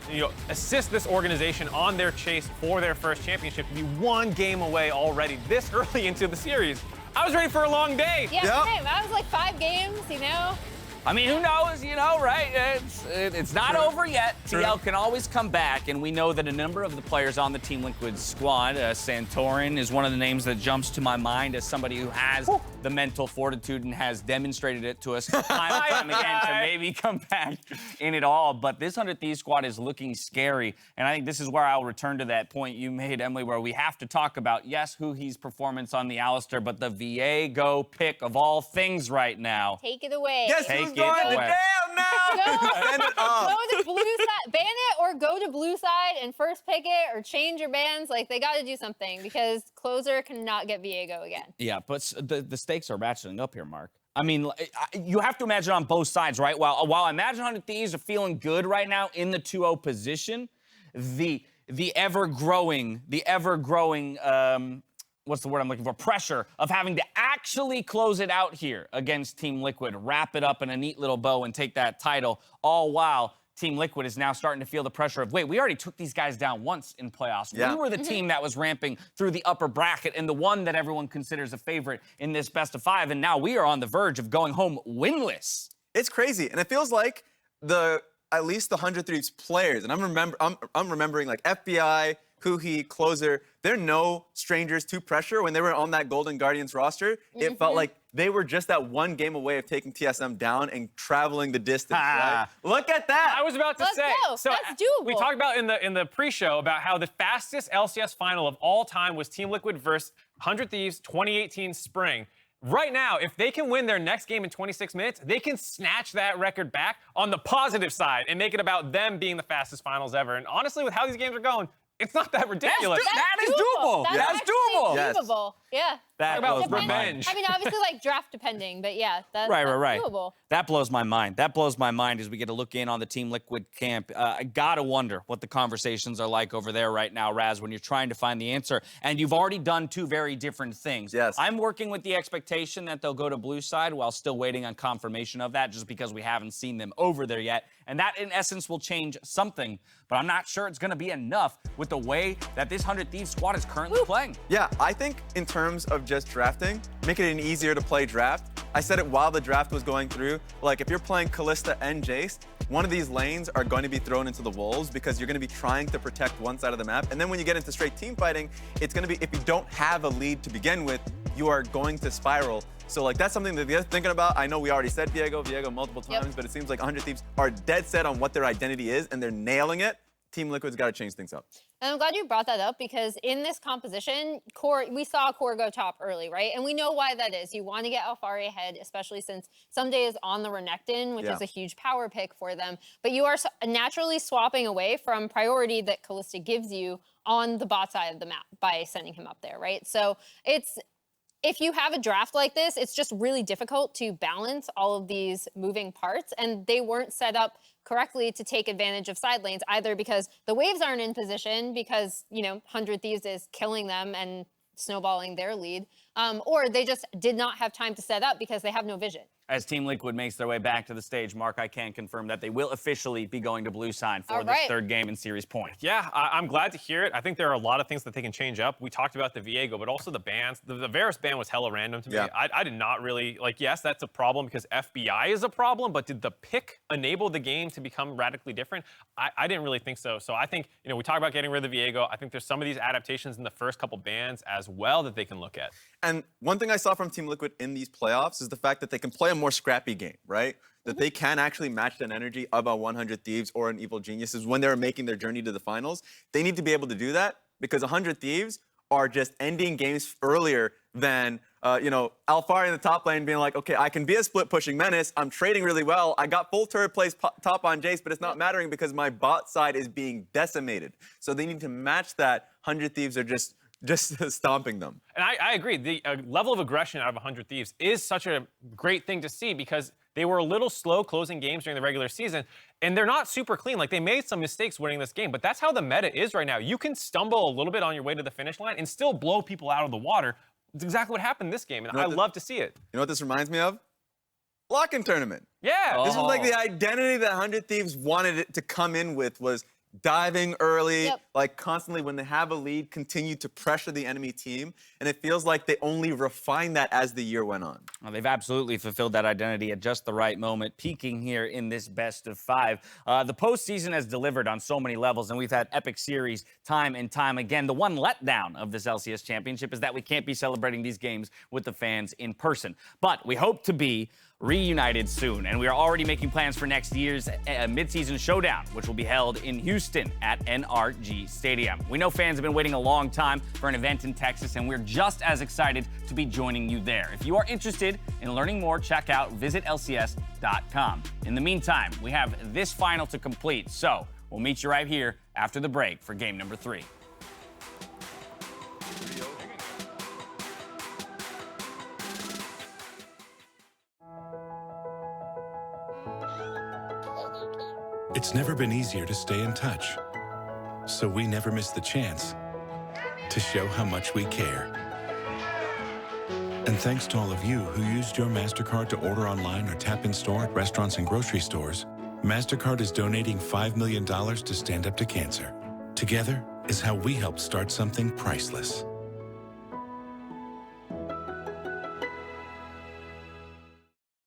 assist this organization on their chase for their first championship, to be one game away already this early into the series. I was ready for a long day. Yeah, same. I was like 5 games, you know. I mean, who knows, right? It's not over yet. True. TL can always come back, and we know that a number of the players on the Team Liquid squad, Santorin is one of the names that jumps to my mind as somebody who has the mental fortitude and has demonstrated it to us time and time again to maybe come back in it all. But this 100 Thieves squad is looking scary, and I think this is where I'll return to that point you made, Emily, where we have to talk about, yes, Huhi's performance on the Alistair, but the Viego pick of all things right now. Take it away. Yes, who's going to jail now? Send it up. Go to blue side, ban it, or go to blue side and first pick it, or change your bans. Like, they got to do something, because closer cannot get Viego again. Yeah, but the stakes are ratcheting up here, Mark. I mean, you have to imagine on both sides, right? While I imagine 100 Thieves are feeling good right now in the 2-0 position, the ever-growing, what's the word I'm looking for? Pressure of having to actually close it out here against Team Liquid, wrap it up in a neat little bow and take that title, all while Team Liquid is now starting to feel the pressure of, wait, we already took these guys down once in playoffs. Yeah. We were the team that was ramping through the upper bracket and the one that everyone considers a favorite in this best of 5, and now we are on the verge of going home winless. It's crazy, and it feels like at least the 100 Thieves players, and I'm remembering like FBI, Huhi, Closer, they're no strangers to pressure. When they were on that Golden Guardians roster, it felt like they were just that one game away of taking TSM down and traveling the distance. Right? Look at that. I was about to say. Go. So that's doable. We talked about in the pre-show about how the fastest LCS final of all time was Team Liquid versus 100 Thieves 2018 spring. Right now, if they can win their next game in 26 minutes, they can snatch that record back on the positive side and make it about them being the fastest finals ever. And honestly, with how these games are going, it's not that ridiculous. That is doable. That's doable. Doable. Yeah. That about blows my revenge. mind. I mean, obviously, like, draft depending, but yeah, that's Right. doable. That blows my mind. That blows my mind as we get to look in on the Team Liquid camp. I gotta wonder what the conversations are like over there right now, Raz, when you're trying to find the answer. And you've already done 2 very different things. Yes. I'm working with the expectation that they'll go to blue side while still waiting on confirmation of that, just because we haven't seen them over there yet. And that, in essence, will change something. But I'm not sure it's gonna be enough with the way that this 100 Thieves squad is currently playing. Yeah, I think in terms of just drafting, make it an easier to play draft. I said it while the draft was going through. Like, if you're playing Kalista and Jace, one of these lanes are going to be thrown into the wolves because you're going to be trying to protect one side of the map. And then when you get into straight team fighting, it's going to be, if you don't have a lead to begin with, you are going to spiral. So, like, that's something that they're thinking about. I know we already said Viego multiple times, but it seems like 100 Thieves are dead set on what their identity is, and they're nailing it. Team Liquid's got to change things up. And I'm glad you brought that up, because in this composition, we saw Core go top early, right? And we know why that is. You want to get Alfari ahead, especially since Someday is on the Renekton, which is a huge power pick for them. But you are naturally swapping away from priority that Kalista gives you on the bot side of the map by sending him up there, right? So if you have a draft like this, it's just really difficult to balance all of these moving parts, and they weren't set up correctly to take advantage of side lanes, either because the waves aren't in position because, 100 Thieves is killing them and snowballing their lead, or they just did not have time to set up because they have no vision. As Team Liquid makes their way back to the stage, Mark, I can confirm that they will officially be going to blue side for this 3rd game in series point. Yeah, I'm glad to hear it. I think there are a lot of things that they can change up. We talked about the Viego, but also the bans. The Varus ban was hella random to me. I did not really, yes, that's a problem because FBI is a problem, but did the pick enable the game to become radically different? I didn't really think so. So I think, we talk about getting rid of the Viego. I think there's some of these adaptations in the first couple bans as well that they can look at. And one thing I saw from Team Liquid in these playoffs is the fact that they can play a more scrappy game, right? That they can actually match that energy of a 100 Thieves or an Evil Geniuses when they're making their journey to the finals. They need to be able to do that because 100 Thieves are just ending games earlier than, Alfari in the top lane being like, okay, I can be a split pushing menace. I'm trading really well. I got full turret plays top on Jace, but it's not mattering because my bot side is being decimated. So they need to match that. 100 Thieves are just stomping them. And I agree. The level of aggression out of 100 Thieves is such a great thing to see because they were a little slow closing games during the regular season, and they're not super clean. Like, they made some mistakes winning this game, but that's how the meta is right now. You can stumble a little bit on your way to the finish line and still blow people out of the water. It's exactly what happened this game, and I love to see it. You know what this reminds me of? Lock-in tournament. Yeah. This was like the identity that 100 Thieves wanted it to come in with, was diving early, like constantly when they have a lead, continue to pressure the enemy team. And it feels like they only refined that as the year went on. Well, they've absolutely fulfilled that identity at just the right moment, peaking here in this best of 5. The postseason has delivered on so many levels, and we've had epic series time and time again. The one letdown of this LCS championship is that we can't be celebrating these games with the fans in person. But we hope to be reunited soon, and we are already making plans for next year's midseason showdown, which will be held in Houston at NRG Stadium. We know fans have been waiting a long time for an event in Texas, and we're just as excited to be joining you there. If you are interested in learning more, check out visitlcs.com. In the meantime, we have this final to complete, so we'll meet you right here after the break for game number 3. It's never been easier to stay in touch, so we never miss the chance to show how much we care. And thanks to all of you who used your MasterCard to order online or tap in store at restaurants and grocery stores, MasterCard is donating $5 million to Stand Up to Cancer. Together is how we help start something priceless.